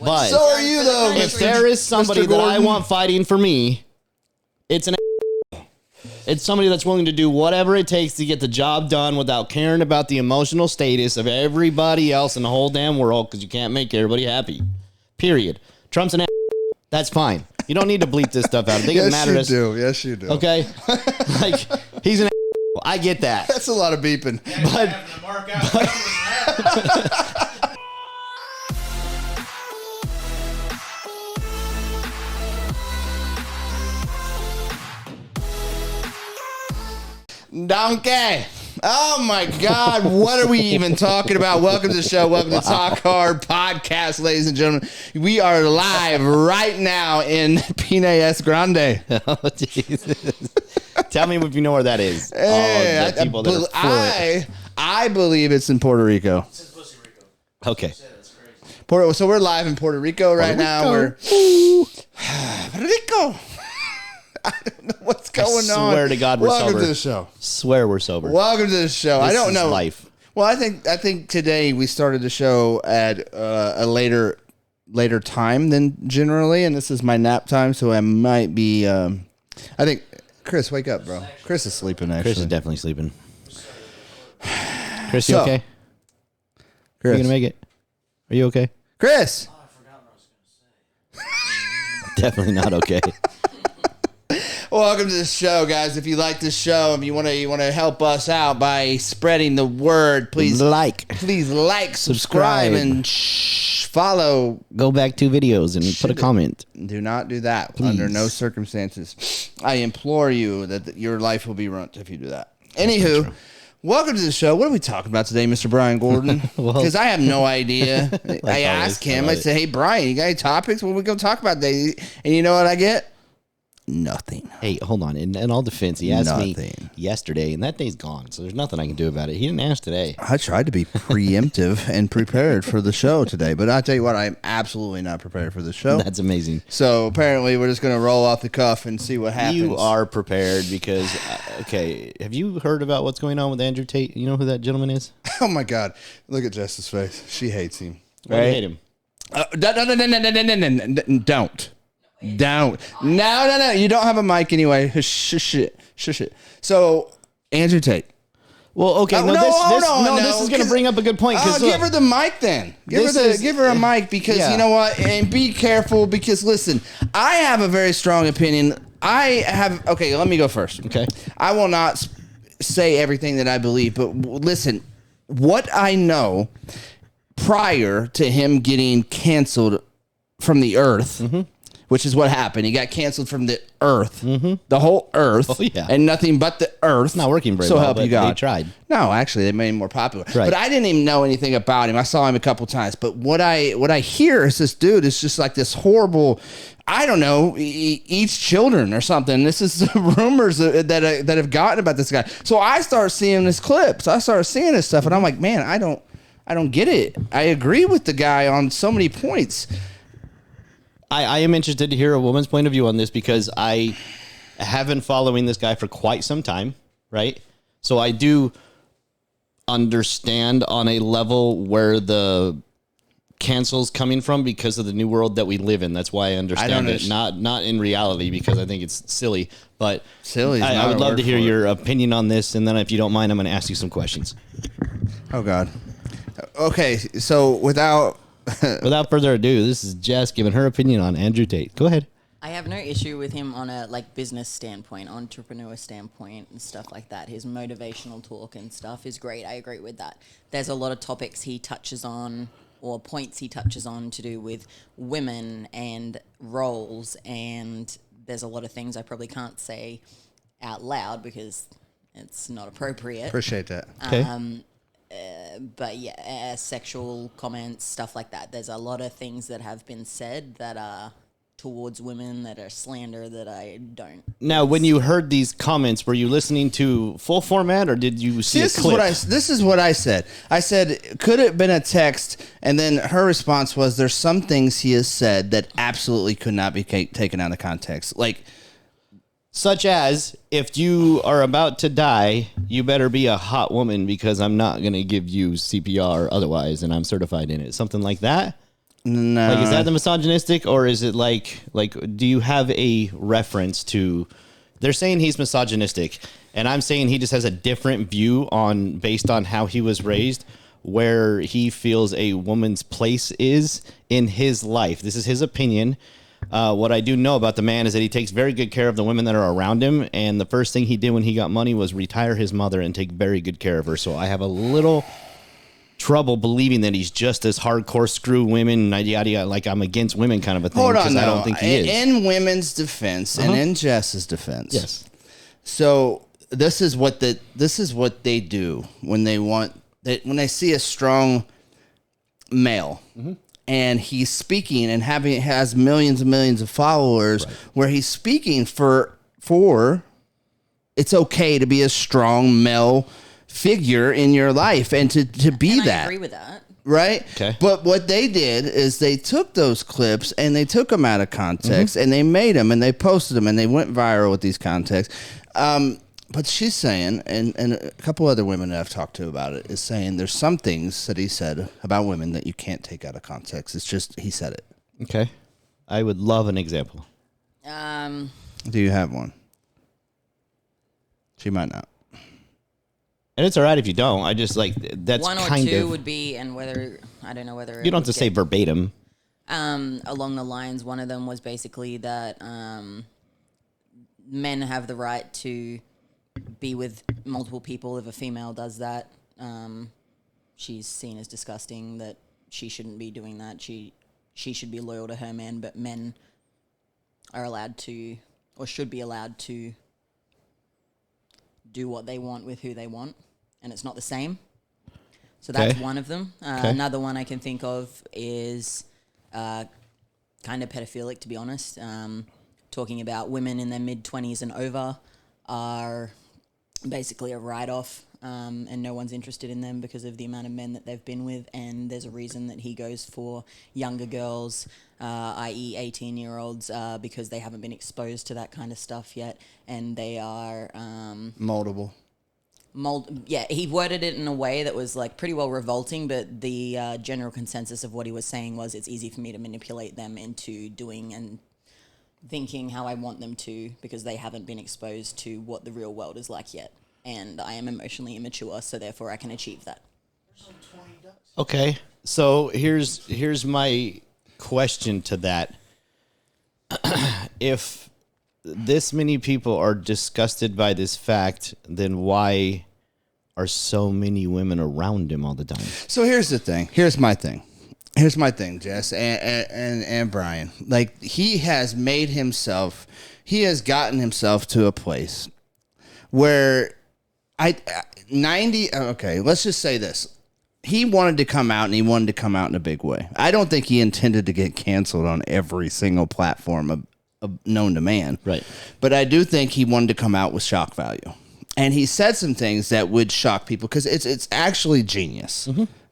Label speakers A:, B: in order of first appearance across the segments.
A: But
B: so are you, though.
A: if there is somebody that I want fighting for me, it's an it's somebody that's willing to do whatever it takes to get the job done without caring about the emotional status of everybody else in the whole damn world, because you can't make everybody happy. Period. Trump's an That's fine. You don't need to bleep this stuff out. It doesn't matter.
B: Yes, you do. Yes, you do.
A: Okay? Like, he's an I get that.
B: That's a lot of beeping. Donkey. Oh my God. What are we even talking about? Welcome to the show. Welcome to Talk Hard Podcast, ladies and gentlemen. We are live right now in Pines Grande.
A: Oh, Jesus. Tell me if you know where that is.
B: Hey, I believe it's in Puerto Rico.
C: It's in Pussy Rico.
A: Okay.
B: So we're live in Puerto Rico right now. We're Puerto Rico. I don't know what's going on.
A: Swear to God, we're sober.
B: Welcome to the show.
A: Swear we're sober.
B: Welcome to the show. I don't know.
A: Life.
B: Well, I think today we started the show at a later time than generally, and this is my nap time, so I might be. I think Chris, wake up, bro. Chris is sleeping. Actually,
A: Chris is definitely sleeping. Chris, you
B: So,
A: okay?
B: Chris,
A: Are you gonna make it? Are you okay?
B: Chris.
C: Oh, I forgot what I was going to say.
A: Definitely not okay.
B: Welcome to the show, guys. If you like this show, if you want to help us out by spreading the word, please like, subscribe, and follow.
A: Go back 2 videos and put a comment.
B: Do not do that
A: Please.
B: under no circumstances. I implore you that your life will be ruined if you do that. Anywho, welcome to the show. What are we talking about today, Mr. Brian Gordon? Because I have no idea. I asked him. I said, "Hey, Brian, you got any topics? What are we going to talk about today?" And you know what I get? Nothing.
A: Hey, hold on. In all defense, he asked me yesterday, and that day's gone, so there's nothing I can do about it. He didn't ask today.
B: I tried to be preemptive and prepared for the show today, but I tell you what, I'm absolutely not prepared for the show.
A: That's amazing.
B: So apparently, we're just going to roll off the cuff and see what happens.
A: You are prepared because, okay, have you heard about what's going on with Andrew Tate? You know who that gentleman is?
B: Oh my God! Look at Jess's face. She hates him.
A: Why do you hate him?
B: Don't. No. You don't have a mic anyway. Shush it. So, Andrew Tate.
A: Well, okay. This is going to bring up a good point.
B: Give her the mic then. Give her a mic because you know what? And be careful because, listen, I have a very strong opinion. Okay, let me go first.
A: Okay.
B: I will not say everything that I believe, but listen, what I know prior to him getting canceled from the earth, which is what happened. He got canceled from the earth, the whole earth, and nothing but the earth.
A: It's not working very
B: so
A: well,
B: help
A: but
B: you God.
A: they tried.
B: No, actually, they made him more popular.
A: Right.
B: But I didn't even know anything about him. I saw him a couple times. But what I hear is this dude is just like this horrible, I don't know, eats children or something. This is rumors that have gotten about this guy. So I start seeing his clips. I start seeing his stuff, and I'm like, man, I don't get it. I agree with the guy on so many points.
A: I am interested to hear a woman's point of view on this because I have been following this guy for quite some time, right? So I do understand on a level where the cancel's coming from because of the new world that we live in. That's why I understand it. Not in reality because I think it's silly, but
B: silly.
A: I would love to hear your opinion on this, and then if you don't mind, I'm going to ask you some questions.
B: Oh God. Okay, so without
A: further ado, this is Jess giving her opinion on Andrew Tate. Go ahead.
D: I have no issue with him on a business standpoint, entrepreneur standpoint and stuff like that. His motivational talk and stuff is great. I agree with that. There's a lot of topics he touches on or points he touches on to do with women and roles, and there's a lot of things I probably can't say out loud because it's not appropriate.
B: Appreciate that.
A: Okay.
D: But yeah, sexual comments, stuff like that. There's a lot of things that have been said that are towards women that are slander that I don't.
A: Now, when you heard these comments, were you listening to full format or did you see a clip?
B: This is what I said. I said, could it have been a text? And then her response was, there's some things he has said that absolutely could not be taken out of context. Like,
A: such as, if you are about to die, you better be a hot woman because I'm not going to give you CPR otherwise, and I'm certified in it. Something like that?
B: No.
A: Like, is that the misogynistic, or is it like do you have a reference to? They're saying he's misogynistic, and I'm saying he just has a different view based on how he was raised, where he feels a woman's place is in his life. This is his opinion. What I do know about the man is that he takes very good care of the women that are around him, and the first thing he did when he got money was retire his mother and take very good care of her. So I have a little trouble believing that he's just as hardcore screw women, yada yada, like I'm against women kind of a thing.
B: Hold on,
A: I don't think he is.
B: In women's defense and in Jess's defense.
A: Yes.
B: So this is what they do when they see a strong male. And he's speaking and has millions and millions of followers, where he's speaking for it's okay to be a strong male figure in your life and to be
D: And
B: that.
D: I agree with that.
B: Right?
A: Okay.
B: But what they did is they took those clips and they took them out of context and they made them and they posted them and they went viral with these contexts. But she's saying, and a couple other women that I've talked to about it, is saying there's some things that he said about women that you can't take out of context. It's just he said it.
A: Okay. I would love an example.
B: Do you have one? She might not.
A: And it's all right if you don't. I just like that's
D: One or
A: kind
D: two
A: of
D: would be, and whether I don't know whether
A: you don't have to say verbatim.
D: along the lines. One of them was basically that men have the right to be with multiple people. If a female does that, she's seen as disgusting. That she shouldn't be doing that. She should be loyal to her man. But men are allowed to, or should be allowed to, do what they want with who they want, and it's not the same. So that's
A: Okay.
D: one of them.
A: Okay.
D: Another one I can think of is kind of pedophilic, to be honest. Talking about women in their mid-20s and over are basically a write-off, and no one's interested in them because of the amount of men that they've been with, and there's a reason that he goes for younger girls, i.e. 18-year-olds, because they haven't been exposed to that kind of stuff yet, and they are...
B: Moldable.
D: Yeah, he worded it in a way that was like pretty well revolting, but the general consensus of what he was saying was it's easy for me to manipulate them into doing and thinking how I want them to because they haven't been exposed to what the real world is like yet. And I am emotionally immature, so therefore I can achieve that.
A: Okay. So here's my question to that. If this many people are disgusted by this fact, then why are so many women around him all the time?
B: So here's the thing. Here's my thing, Jess and Brian. Like, he has gotten himself to a place where let's just say this. He wanted to come out, and he wanted to come out in a big way. I don't think he intended to get canceled on every single platform known to man.
A: Right.
B: But I do think he wanted to come out with shock value. And he said some things that would shock people because it's actually genius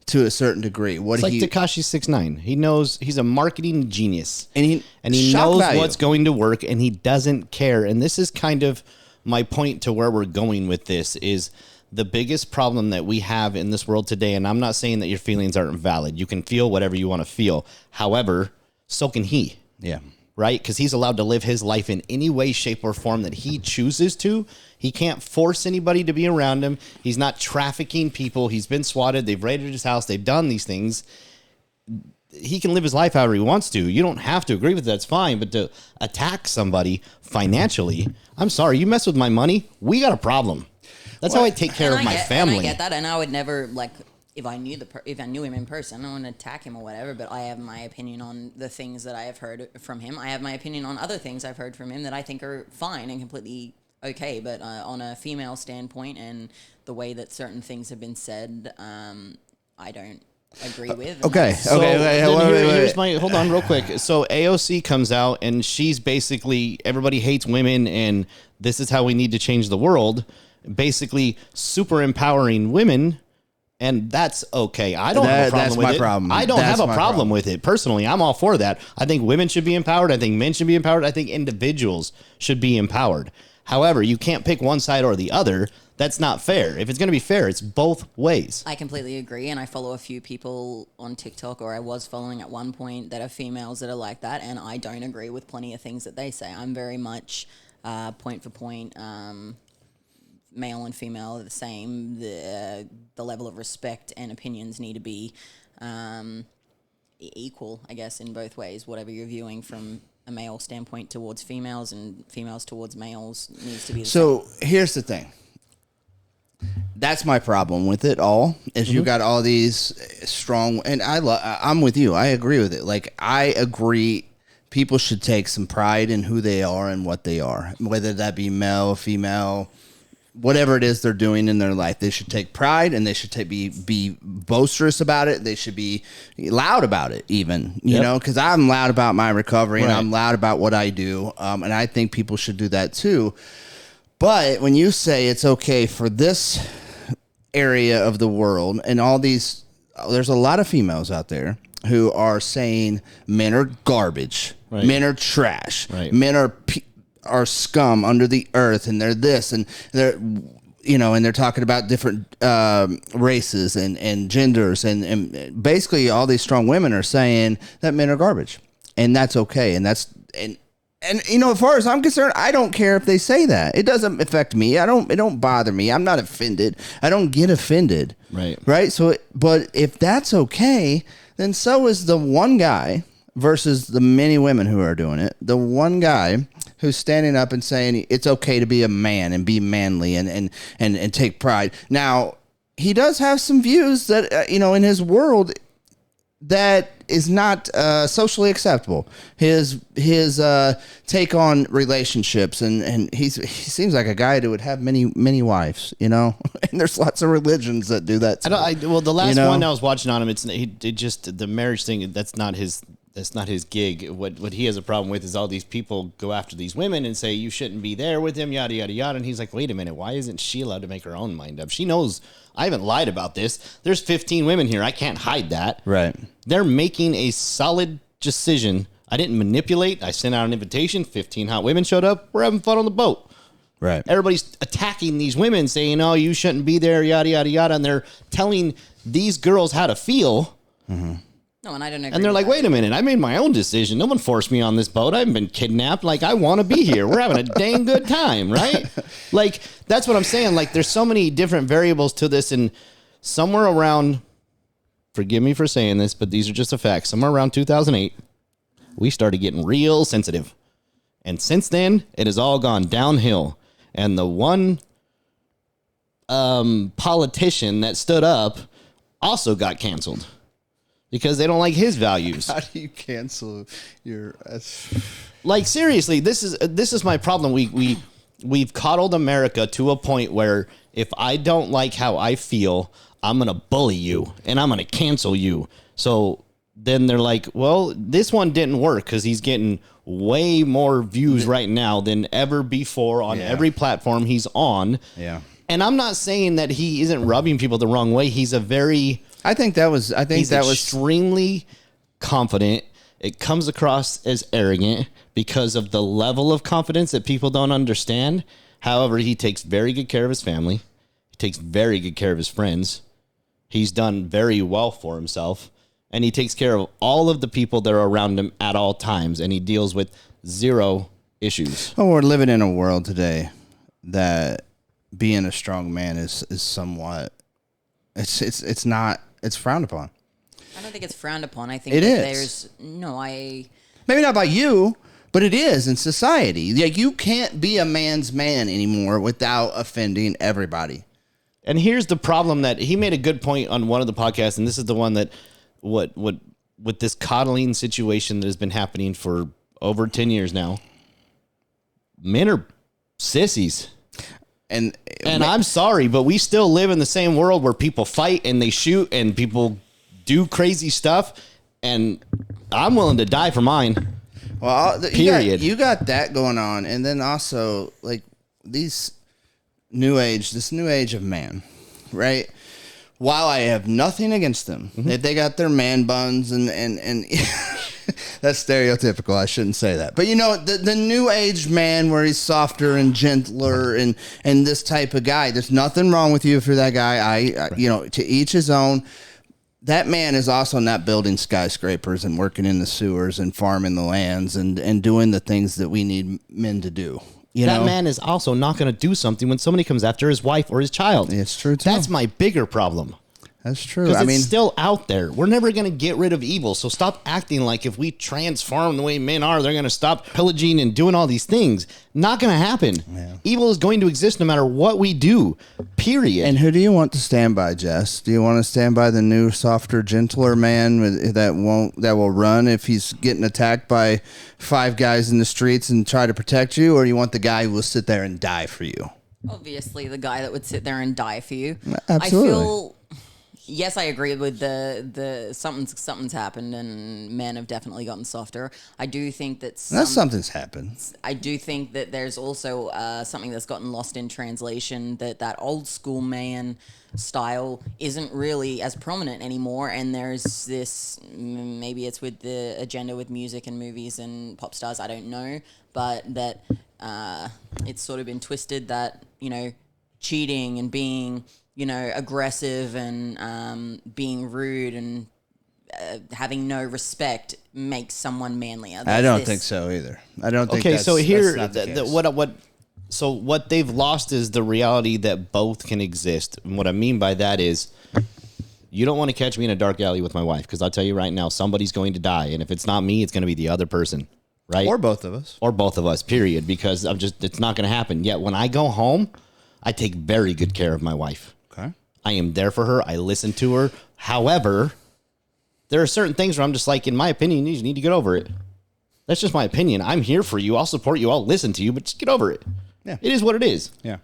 B: to a certain degree.
A: It's like Tekashi 6ix9ine. He knows he's a marketing genius.
B: And he
A: knows
B: value.
A: what's going to work, and he doesn't care. And this is kind of my point to where we're going with this is the biggest problem that we have in this world today, and I'm not saying that your feelings aren't valid. You can feel whatever you want to feel. However, so can he.
B: Yeah.
A: Right? Because he's allowed to live his life in any way, shape, or form that he chooses to. He can't force anybody to be around him. He's not trafficking people. He's been swatted. They've raided his house. They've done these things. He can live his life however he wants to. You don't have to agree with that. That's fine. But to attack somebody financially, I'm sorry. You mess with my money, we got a problem. That's how I take care of my family.
D: And I get that, and I would never, like, if I knew him in person, I wouldn't attack him or whatever, but I have my opinion on the things that I have heard from him. I have my opinion on other things I've heard from him that I think are fine and completely okay, but on a female standpoint and the way that certain things have been said, I don't agree with.
B: Okay.
A: So
B: Wait.
A: Here's my hold on real quick. So AOC comes out and she's basically everybody hates women and this is how we need to change the world. Basically super empowering women, and that's okay. I don't have a problem with it. I don't have a problem with it. Personally, I'm all for that. I think women should be empowered. I think men should be empowered. I think individuals should be empowered. However, you can't pick one side or the other. That's not fair. If it's going to be fair, it's both ways.
D: I completely agree, and I follow a few people on TikTok, or I was following at one point, that are females that are like that, and I don't agree with plenty of things that they say. I'm very much point for point, male and female are the same. The level of respect and opinions need to be equal, I guess, in both ways. Whatever you're viewing from a male standpoint towards females and females towards males needs to be the same.
B: So here's the thing. That's my problem with it all. Is you got all these strong, and I'm with you. I agree with it. Like, I agree. People should take some pride in who they are and what they are, whether that be male, female, whatever it is they're doing in their life. They should take pride, and they should be boisterous about it. They should be loud about it, even, you know, because I'm loud about my recovery and I'm loud about what I do. And I think people should do that too. But when you say it's okay for this area of the world and all these, there's a lot of females out there who are saying men are garbage, men are trash, men are scum under the earth, and they're this, and they're, you know, and they're talking about different races and genders, and basically all these strong women are saying that men are garbage, and that's okay, and that's and you know, as far as I'm concerned, I don't care if they say that. It doesn't affect me. It don't bother me. I'm not offended. I don't get offended. Right. So, but if that's okay, then so is the one guy versus the many women who are doing it. The one guy who's standing up and saying it's okay to be a man and be manly and take pride. Now, he does have some views that, you know, in his world that is not socially acceptable. His take on relationships, and he seems like a guy that would have many wives, you know. And there's lots of religions that do that.
A: Well, the last one I was watching on him, it just the marriage thing. That's not his gig. What he has a problem with is all these people go after these women and say you shouldn't be there with him, yada yada yada. And he's like, wait a minute, why isn't she allowed to make her own mind up? She knows I haven't lied about this. There's 15 women here. I can't hide that.
B: Right.
A: They're making a solid decision. I didn't manipulate. I sent out an invitation. 15 hot women showed up. We're having fun on the boat.
B: Right.
A: Everybody's attacking these women, saying, oh, you shouldn't be there, yada yada yada. And they're telling these girls how to feel.
B: Mm-hmm.
D: No, and I don't agree.
A: And they're like, wait a minute, I made my own decision. No one forced me on this boat. I haven't been kidnapped. Like, I want to be here. We're having a dang good time, right? Like, that's what I'm saying. Like, there's so many different variables to this. And somewhere around, forgive me for saying this, but these are just a fact. Somewhere around 2008, we started getting real sensitive. And since then, it has all gone downhill. And the one politician that stood up also got canceled. Because they don't like his values.
B: How do you cancel your?
A: Like, seriously, this is my problem. We've coddled America to a point where if I don't like how I feel, I'm gonna bully you and I'm gonna cancel you. So then they're like, well, this one didn't work because he's getting way more views right now than ever before on every platform he's on.
B: Yeah.
A: And I'm not saying that he isn't rubbing people the wrong way. He's a very he's extremely confident. It comes across as arrogant because of the level of confidence that people don't understand. However, he takes very good care of his family. He takes very good care of his friends. He's done very well for himself. And he takes care of all of the people that are around him at all times. And he deals with zero issues.
B: Oh, we're living in a world today that being a strong man is somewhat, it's not, it's frowned upon.
D: I don't think it's frowned upon. I think
B: it is.
D: There's
B: maybe not by you, but it is in society. Like, you can't be a man's man anymore without offending everybody.
A: And here's the problem that he made a good point on one of the podcasts, and this is the one that with this coddling situation that has been happening for over 10 years now. Men are sissies. And I'm sorry, but we still live in the same world where people fight and they shoot and people do crazy stuff, and I'm willing to die for mine.
B: Well,
A: period.
B: You got that going on, and then also like this new age of man, right? While I have nothing against them, if they got their man buns and That's stereotypical. I shouldn't say that. But the new age man where he's softer and gentler and this type of guy. There's nothing wrong with you if you're that guy. To each his own. That man is also not building skyscrapers and working in the sewers and farming the lands and doing the things that we need men to do.
A: That man is also not going to do something when somebody comes after his wife or his child.
B: It's true, too.
A: That's my bigger problem.
B: That's true.
A: Because it's still out there. We're never going to get rid of evil. So stop acting like if we transform the way men are, they're going to stop pillaging and doing all these things. Not going to happen. Yeah. Evil is going to exist no matter what we do. Period.
B: And who do you want to stand by, Jess? Do you want to stand by the new, softer, gentler man that will run if he's getting attacked by 5 guys in the streets and try to protect you, or do you want the guy who will sit there and die for you?
D: Obviously, the guy that would sit there and die for you.
B: Absolutely.
D: Yes, I agree with the something's happened and men have definitely gotten softer. I do think that
B: something's happened.
D: I do think that there's also something that's gotten lost in translation, that old school man style isn't really as prominent anymore, and there's this, maybe it's with the agenda with music and movies and pop stars, I don't know, but that it's sort of been twisted that, cheating and being aggressive and being rude and having no respect makes someone manlier.
B: I don't think so either. I don't think.
A: Okay,
B: that's,
A: so here,
B: that's not the case.
A: what they've lost is the reality that both can exist. And what I mean by that is, you don't want to catch me in a dark alley with my wife, because I'll tell you right now, somebody's going to die, and if it's not me, it's going to be the other person, right?
B: Or both of us.
A: Period. Because it's not going to happen. Yet when I go home, I take very good care of my wife.
B: Okay.
A: I am there for her. I listen to her. However, there are certain things where I'm just like, in my opinion, you need to get over it. That's just my opinion. I'm here for you. I'll support you. I'll listen to you, but just get over it.
B: Yeah.
A: It is what it is.
B: Yeah.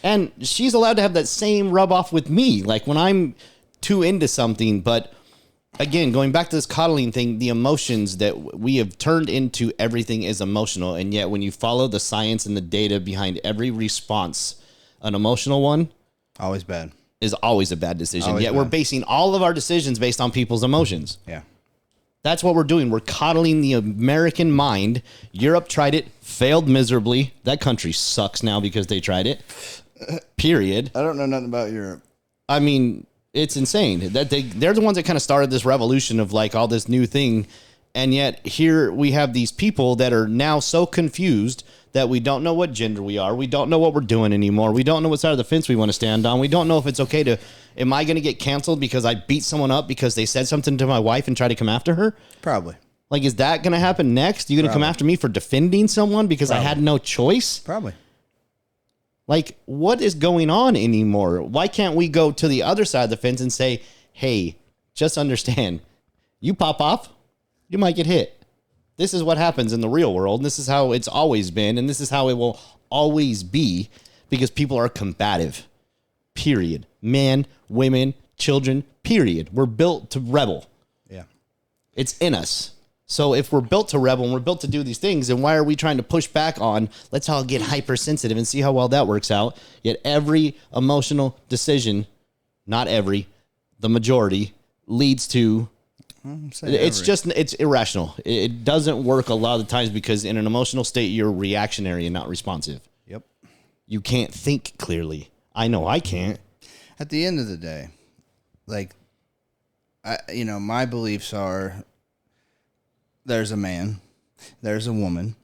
A: And she's allowed to have that same rub off with me. Like when I'm too into something, but again, going back to this coddling thing, the emotions that we have turned into everything is emotional. And yet when you follow the science and the data behind every response, an emotional one,
B: always bad.
A: Is always a bad decision.
B: Always
A: Yet
B: bad.
A: we're basing all of our decisions based on people's emotions.
B: Yeah.
A: That's what we're doing. We're coddling the American mind. Europe tried it, failed miserably. That country sucks now because they tried it. Period.
B: I don't know nothing about Europe.
A: I mean, it's insane that they're the ones that kind of started this revolution of like all this new thing. And yet here we have these people that are now so confused that we don't know what gender we are. We don't know what we're doing anymore. We don't know what side of the fence we want to stand on. We don't know if it's okay to, am I going to get canceled because I beat someone up because they said something to my wife and try to come after her?
B: Probably.
A: Like, is that going to happen next? You going to come after me for defending someone because I had no choice?
B: Probably.
A: Like, what is going on anymore? Why can't we go to the other side of the fence and say, hey, just understand, you pop off, you might get hit. This is what happens in the real world. And this is how it's always been. And this is how it will always be because people are combative. Period. Men, women, children, period. We're built to rebel.
B: Yeah.
A: It's in us. So if we're built to rebel and we're built to do these things, then why are we trying to push back on, let's all get hypersensitive and see how well that works out? Yet every emotional decision, not every, the majority, leads to it's irrational. It doesn't work a lot of the times because in an emotional state, you're reactionary and not responsive.
B: Yep.
A: You can't think clearly. I know I can't.
B: At the end of the day, like, my beliefs are there's a man, there's a woman,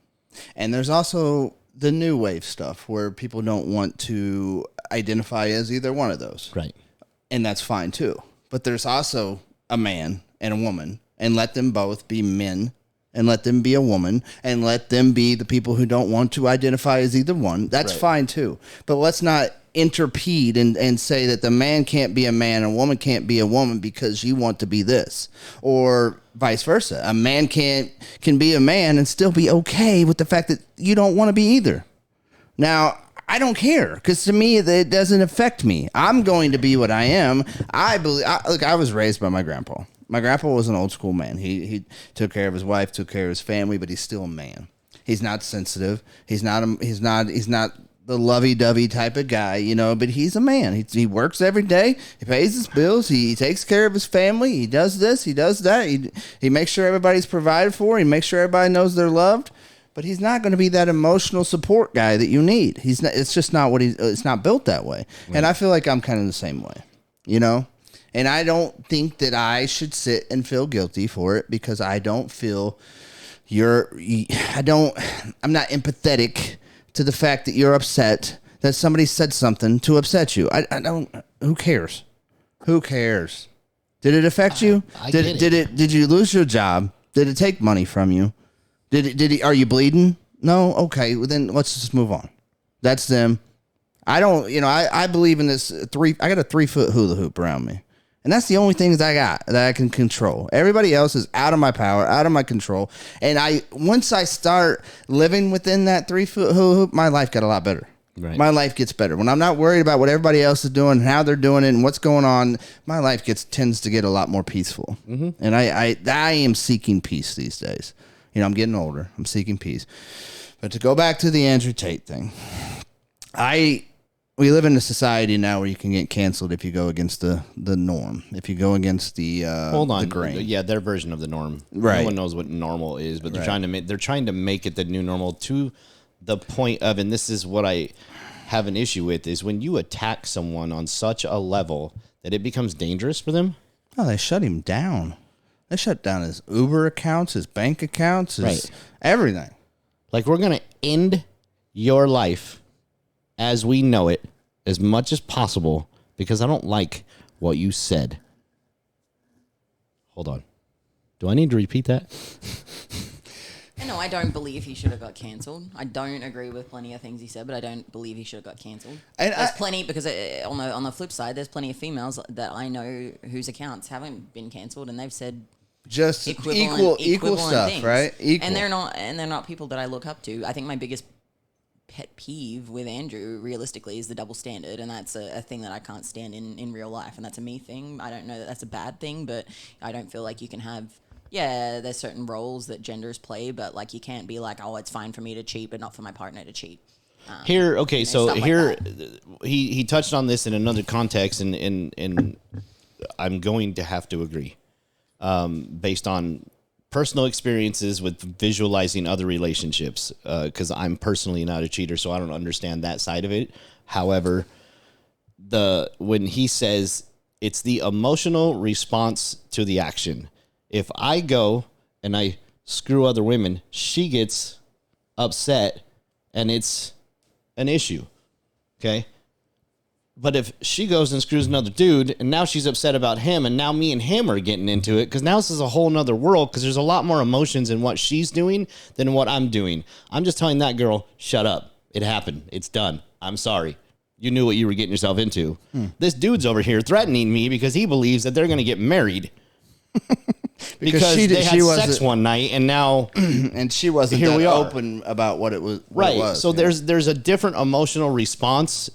B: and there's also the new wave stuff where people don't want to identify as either one of those.
A: Right.
B: And that's fine too. But there's also a man and a woman, and let them both be men, and let them be a woman, and let them be the people who don't want to identify as either one. That's fine too. But let's not interpede and say that the man can't be a man and a woman can't be a woman because you want to be this, or vice versa. A man can be a man and still be okay with the fact that you don't want to be either. Now, I don't care because to me it doesn't affect me. I'm going to be what I am. I was raised by my grandpa. My grandpa was an old school man. He took care of his wife, took care of his family, but he's still a man. He's not sensitive. He's not the lovey-dovey type of guy, you know, but he's a man. He works every day. He pays his bills. He takes care of his family. He does this. He does that. He makes sure everybody's provided for. He makes sure everybody knows they're loved. But he's not going to be that emotional support guy that you need. He's not. It's just not what he's. It's not built that way. Right. And I feel like I'm kind of the same way, you know. And I don't think that I should sit and feel guilty for it because I don't feel I'm not empathetic to the fact that you're upset that somebody said something to upset you. I don't. Who cares? Who cares? Did it affect you? Did you lose your job? Did it take money from you? Are you bleeding? No. Okay. Well, then let's just move on. That's them. I don't. You know. I believe in this I got a 3-foot hula hoop around me. And that's the only things I got that I can control. Everybody else is out of my power, out of my control. And once I start living within that 3-foot hula hoop, my life got a lot better. Right. My life gets better. When I'm not worried about what everybody else is doing, how they're doing it, and what's going on, my life tends to get a lot more peaceful. Mm-hmm. And I am seeking peace these days. You know, I'm getting older. I'm seeking peace. But to go back to the Andrew Tate thing, we live in a society now where you can get canceled if you go against the norm. If you go against the the grain.
A: Yeah, their version of the norm.
B: Right.
A: No one knows what normal is, but they're trying to make it the new normal to the point of, and this is what I have an issue with, is when you attack someone on such a level that it becomes dangerous for them.
B: Oh, they shut him down. They shut down his Uber accounts, his bank accounts, everything.
A: Like, we're going to end your life as we know it as much as possible because I don't like what you said. Hold on. Do I need to repeat that?
D: No, I don't believe he should have got cancelled. I don't agree with plenty of things he said, but I don't believe he should have got cancelled. There's plenty, because on the flip side, there's plenty of females that I know whose accounts haven't been cancelled, and they've said
B: just equal stuff,
D: things.
B: Right? Equal.
D: And they're not people that I look up to. I think my biggest pet peeve with Andrew, realistically, is the double standard, and that's a thing that I can't stand in real life, and that's a me thing. I don't know that that's a bad thing, but I don't feel like you can have. Yeah, there's certain roles that genders play, but like you can't be like, oh, it's fine for me to cheat, but not for my partner to cheat.
A: He touched on this in another context, and I'm going to have to agree, based on personal experiences with visualizing other relationships, because I'm personally not a cheater, so I don't understand that side of it. However, when he says it's the emotional response to the action. If I go and I screw other women, she gets upset and it's an issue. Okay? But if she goes and screws another dude and now she's upset about him and now me and him are getting into it, because now this is a whole nother world, because there's a lot more emotions in what she's doing than what I'm doing. I'm just telling that girl, shut up. It happened. It's done. I'm sorry. You knew what you were getting yourself into. This dude's over here threatening me because he believes that they're going to get married. Because they had sex one night, and now
B: and she wasn't here. We open about what it was.
A: Right.
B: It was,
A: so there's a different emotional response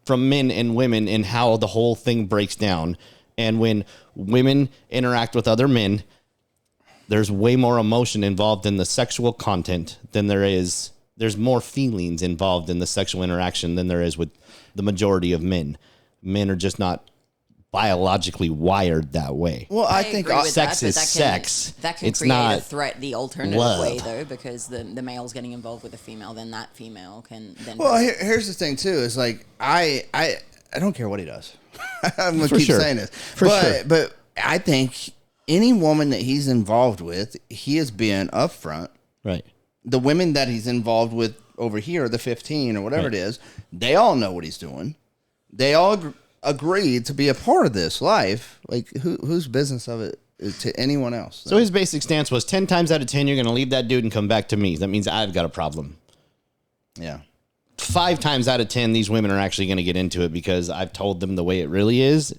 A: from men and women in how the whole thing breaks down. And when women interact with other men, there's way more emotion involved in the sexual content than there is. There's more feelings involved in the sexual interaction than there is with the majority of men. Men are just not biologically wired that way.
B: Well, I think
A: sex is sex.
D: That can create a threat the alternative way, though, because the male's getting involved with the female, then that female can then.
B: Well, here's the thing too: is like I don't care what he does. I'm gonna keep saying this, but I think any woman that he's involved with, he is being upfront.
A: Right.
B: The women that he's involved with over here, the 15 or whatever it is, they all know what he's doing. They all agreed to be a part of this life. Like, whose business of it is to anyone else?
A: So his basic stance was 10 times out of 10, you're going to leave that dude and come back to me. That means I've got a problem.
B: Yeah.
A: 5 times out of 10, these women are actually going to get into it because I've told them the way it really is.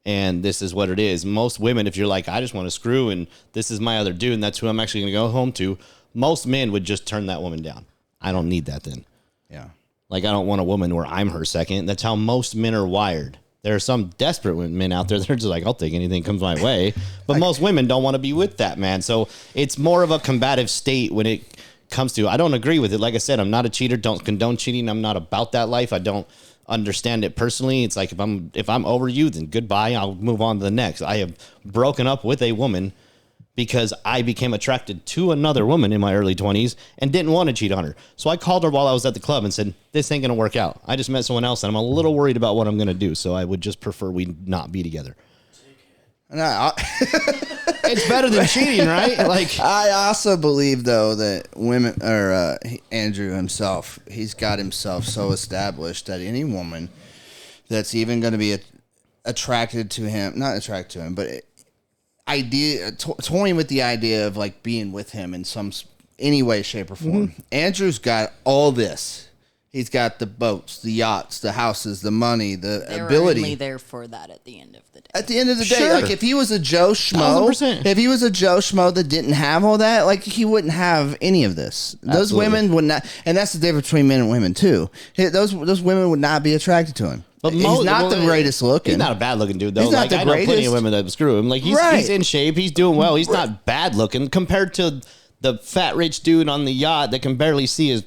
A: And this is what it is. Most women, if you're like, I just want to screw and this is my other dude and that's who I'm actually going to go home to, most men would just turn that woman down. I don't need that then.
B: Yeah.
A: Like, I don't want a woman where I'm her second. That's how most men are wired. There are some desperate men out there that are just like, I'll take anything that comes my way. But most women don't want to be with that man. So it's more of a combative state when it comes to. I don't agree with it. Like I said, I'm not a cheater. Don't condone cheating. I'm not about that life. I don't understand it personally. It's like if I'm over you, then goodbye. I'll move on to the next. I have broken up with a woman because I became attracted to another woman in my early 20s and didn't want to cheat on her. So I called her while I was at the club and said, this ain't going to work out. I just met someone else and I'm a little worried about what I'm going to do. So I would just prefer we not be together.
B: No,
A: It's better than cheating, right? Like,
B: I also believe, though, that women, or Andrew himself, he's got himself so established that any woman that's even going to be attracted to him, not attracted to him, but toying with the idea of like being with him in any way, shape, or form. Mm-hmm. Andrew's got all this. He's got the boats, the yachts, the houses, the money, the ability.
D: They're only there for that at the end of the day.
B: At the end of the day,
A: Sure.
B: like if he was a Joe Schmo,
A: 1000%.
B: if he was a Joe Schmo that didn't have all that, like he wouldn't have any of this. Those
A: Absolutely.
B: women would not, and that's the difference between men and women too. Those women would not be attracted to him. But he's not the greatest looking.
A: He's not a bad looking dude though.
B: He's not
A: like
B: the
A: I know plenty
B: greatest.
A: of women that screw him. Like he's in shape. He's doing well. He's not bad looking compared to the fat rich dude on the yacht that can barely see his,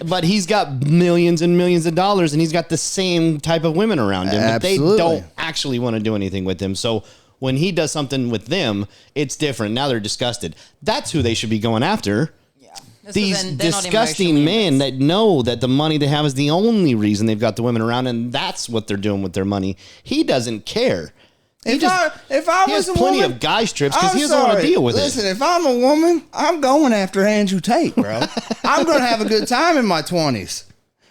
A: But he's got millions and millions of dollars, and he's got the same type of women around him. But they don't actually want to do anything with him. So when he does something with them, it's different. Now they're disgusted. That's who they should be going after.
D: Yeah. So
A: These
D: then they're not
A: disgusting
D: emotionally
A: men
D: invested.
A: that know that the money they have is the only reason they've got the women around, and that's what they're doing with their money. He doesn't care. He
B: If I
A: he
B: was
A: has
B: a
A: plenty
B: woman,
A: of guy strips because
B: I'm
A: he doesn't want to
B: sorry.
A: deal with
B: Listen,
A: it.
B: if I'm a woman, I'm going after Andrew Tate, bro. I'm going to have a good time in my 20s.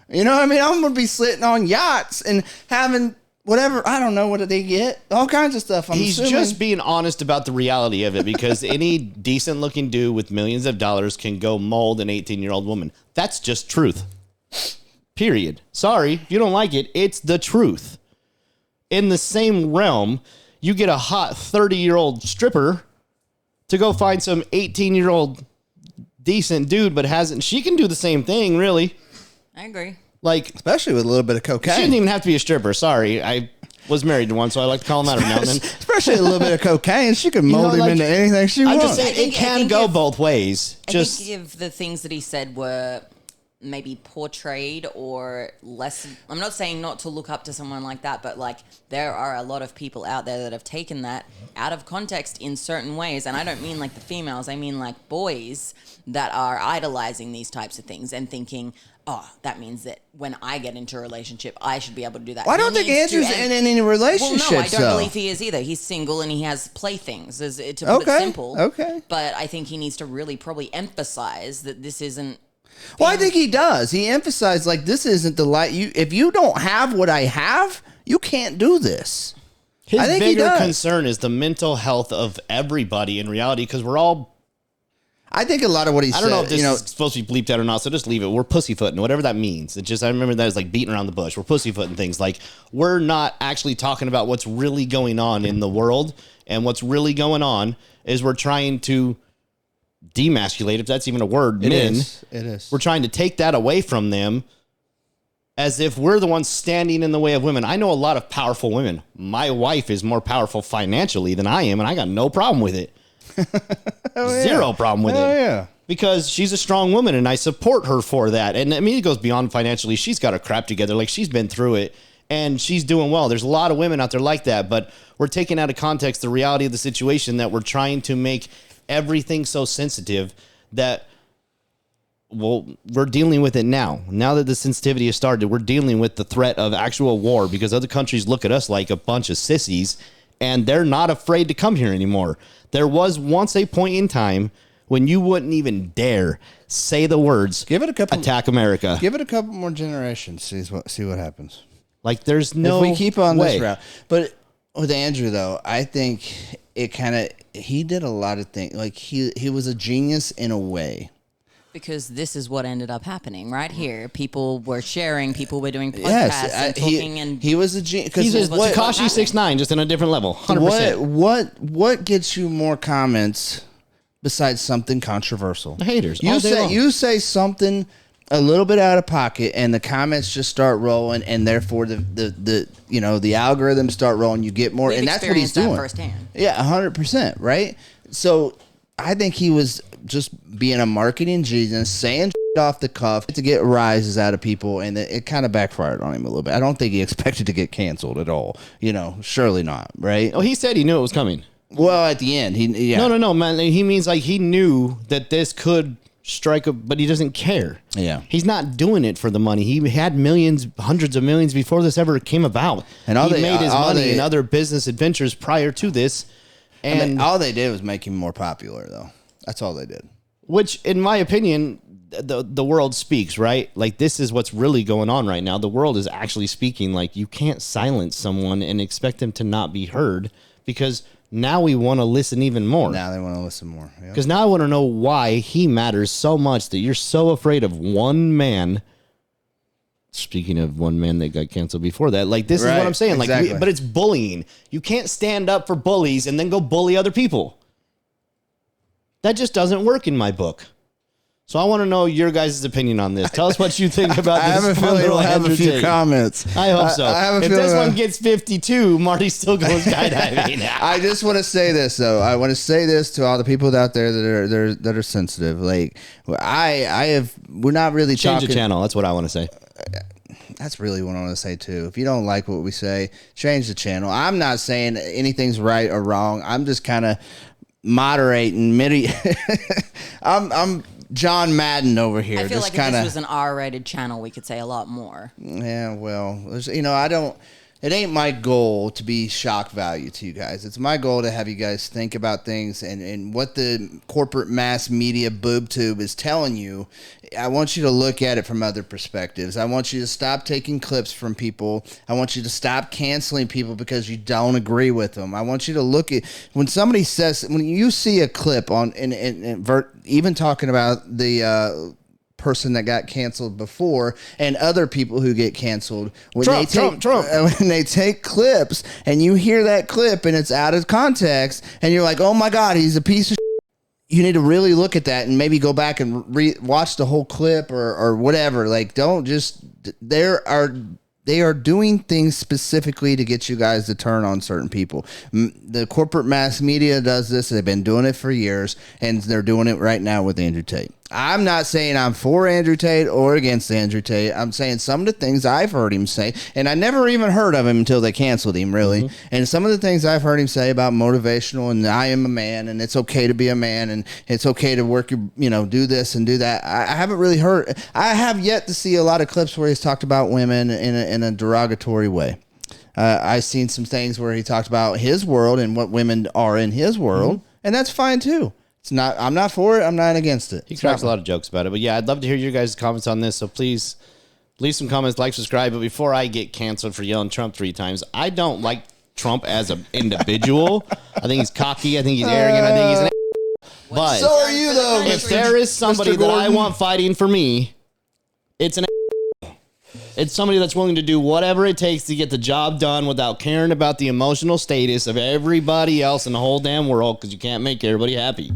B: You know what I mean? I'm going to be sitting on yachts and having whatever. I don't know what they get. All kinds of stuff.
A: He's just being honest about the reality of it because any decent looking dude with millions of dollars can go mold an 18-year-old woman. That's just truth. Period. Sorry, if you don't like it, it's the truth. In the same realm, you get a hot 30-year-old stripper to go find some 18-year-old decent dude, but she can do the same thing, really.
D: I agree.
A: Like,
B: especially with a little bit of
A: she
B: cocaine.
A: didn't even have to be a stripper. Sorry, I was married to one, so I like to call him out every now and then.
B: Especially a little bit of cocaine. She can mold him into anything she
A: I'm
B: wants.
A: just saying, it can go both ways.
D: I think if the things that he said were maybe portrayed or less, I'm not saying not to look up to someone like that, but like there are a lot of people out there that have taken that out of context in certain ways. And I don't mean like the females, I mean like boys that are idolizing these types of things and thinking, oh, that means that when I get into a relationship, I should be able to do that.
B: Well, I don't think Andrew's in any relationship.
D: Well, no, I don't believe he is either. He's single and he has playthings, to put it simple.
B: Okay.
D: But I think he needs to really probably emphasize that this isn't.
B: Well, I think he does. He emphasized like this isn't the light. If you don't have what I have, you can't do this.
A: His
B: I think he
A: bigger
B: does.
A: concern is the mental health of everybody in reality because we're all.
B: I think a lot of what he said.
A: I don't know if this is supposed to be bleeped out or not, so just leave it. We're pussyfooting, whatever that means. It's just I remember that as like beating around the bush. We're pussyfooting things. Like we're not actually talking about what's really going on in the world, and what's really going on is we're trying to demasculate, if that's even a word, men.
B: It is.
A: We're trying to take that away from them as if we're the ones standing in the way of women. I know a lot of powerful women. My wife is more powerful financially than I am, and I got no problem with it. Zero problem with it.
B: Yeah.
A: Because she's a strong woman, and I support her for that. And I mean, it goes beyond financially. She's got her crap together. Like, she's been through it, and she's doing well. There's a lot of women out there like that, but we're taking out of context the reality of the situation that we're trying to make everything so sensitive that, well, we're dealing with it now. Now that the sensitivity has started, we're dealing with the threat of actual war because other countries look at us like a bunch of sissies, and they're not afraid to come here anymore. There was once a point in time when you wouldn't even dare say the words, attack America.
B: Give it a couple more generations. See what happens.
A: Like, there's no
B: if we keep on
A: way.
B: this route. But with Andrew, though, I think it kind of, he did a lot of things. Like, he was a genius in a way.
D: Because this is what ended up happening right here. People were sharing, people were doing podcasts and talking, and
B: he was a genius.
A: He's a Tekashi 6ix9ine, just in a different level. 100%.
B: What gets you more comments besides something controversial?
A: The haters.
B: You say something a little bit out of pocket, and the comments just start rolling, and therefore the algorithms start rolling. You get more,
D: we've
B: and that's what he's
D: experienced that
B: doing
D: firsthand.
B: Yeah, 100%. Right. So I think he was just being a marketing genius, saying off the cuff to get rises out of people, and it kind of backfired on him a little bit. I don't think he expected to get canceled at all. Surely not, right?
A: Oh, he said he knew it was coming.
B: Well, at the end,
A: No, man. He means like he knew that this could strike but he doesn't care.
B: Yeah.
A: He's not doing it for the money. He had millions, hundreds of millions before this ever came about. And he made his money in other business adventures prior to this. And
B: all they did was make him more popular, though. That's all they did.
A: Which, in my opinion, the world speaks, right? Like, this is what's really going on right now. The world is actually speaking. Like, you can't silence someone and expect them to not be heard, because now we want to listen even more.
B: Now they want to listen more.
A: Because now I want to know why he matters so much that you're so afraid of one man. Speaking of one man that got canceled before that, like, this is what I'm saying.
B: Exactly.
A: Like, but it's bullying. You can't stand up for bullies and then go bully other people. That just doesn't work in my book. So I want to know your guys' opinion on this. Tell us what you think about this.
B: I have a feeling we'll have a few comments.
A: I hope so.
B: I have a
A: if this one gets 52, Marty still goes skydiving.
B: I just want to say this, though. I want to say this to all the people out there that are sensitive. Like, we're not really
A: Change the channel. That's what I want to say.
B: That's really what I want to say, too. If you don't like what we say, change the channel. I'm not saying anything's right or wrong. I'm just kind of moderating. I'm John Madden over here.
D: I feel
B: just
D: like if
B: kinda,
D: this was an R-rated channel, we could say a lot more.
B: Yeah, well, it ain't my goal to be shock value to you guys. It's my goal to have you guys think about things and what the corporate mass media boob tube is telling you. I want you to look at it from other perspectives. I want you to stop taking clips from people. I want you to stop canceling people because you don't agree with them. I want you to look at when somebody says, when you see a clip on even talking about the person that got canceled before and other people who get canceled, when they take clips and you hear that clip and it's out of context and you're like, oh my God, he's a piece of shit. You need to really look at that and maybe go back and watch the whole clip or whatever. Like, don't just, they are doing things specifically to get you guys to turn on certain people. The corporate mass media does this. They've been doing it for years, and they're doing it right now with Andrew Tate. I'm not saying I'm for Andrew Tate or against Andrew Tate. I'm saying some of the things I've heard him say, and I never even heard of him until they canceled him, really. Mm-hmm. And some of the things I've heard him say about motivational and I am a man and it's okay to be a man and it's okay to work, do this and do that. I haven't really heard. I have yet to see a lot of clips where he's talked about women in a derogatory way. I've seen some things where he talked about his world and what women are in his world, mm-hmm. and that's fine too. It's not. I'm not for it. I'm not against it.
A: He cracks a lot of jokes about it, but yeah, I'd love to hear your guys' comments on this. So please leave some comments, like, subscribe. But before I get canceled for yelling Trump 3 times, I don't like Trump as an individual. I think he's cocky. I think he's arrogant. I think he's an. But
B: so are you, though.
A: If there is somebody that I want fighting for me, it's an. It's somebody that's willing to do whatever it takes to get the job done without caring about the emotional status of everybody else in the whole damn world, because you can't make everybody happy.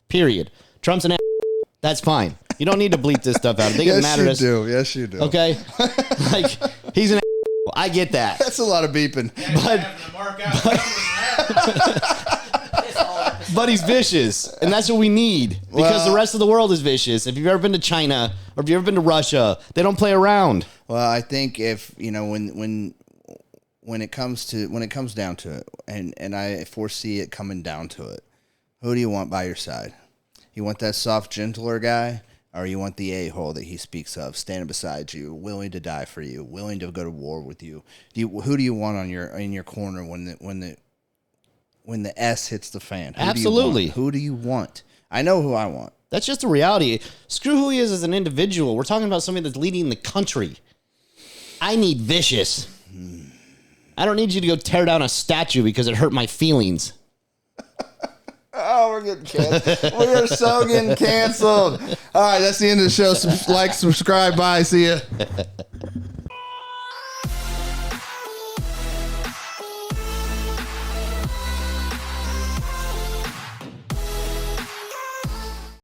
A: Period. Trump's an. That's fine. You don't need to bleep this stuff out. It doesn't matter to us.
B: Yes, you do.
A: Okay? Like, he's an. I get that.
B: That's a lot of beeping.
A: But he's vicious, and that's what we need, because the rest of the world is vicious. If you've ever been to China or if you've ever been to Russia, they don't play around.
B: Well, I think if when it comes down to it, and I foresee it coming down to it, who do you want by your side? You want that soft, gentler guy, or you want the a-hole that he speaks of, standing beside you, willing to die for you, willing to go to war with you? Who do you want in your corner when the S hits the fan?
A: Absolutely.
B: Who do you want? I know who I want.
A: That's just the reality. Screw who he is as an individual. We're talking about somebody that's leading the country. I need vicious. I don't need you to go tear down a statue because it hurt my feelings.
B: Oh, we're getting canceled. We are so getting canceled. All right, that's the end of the show. Like, subscribe. Bye. See ya.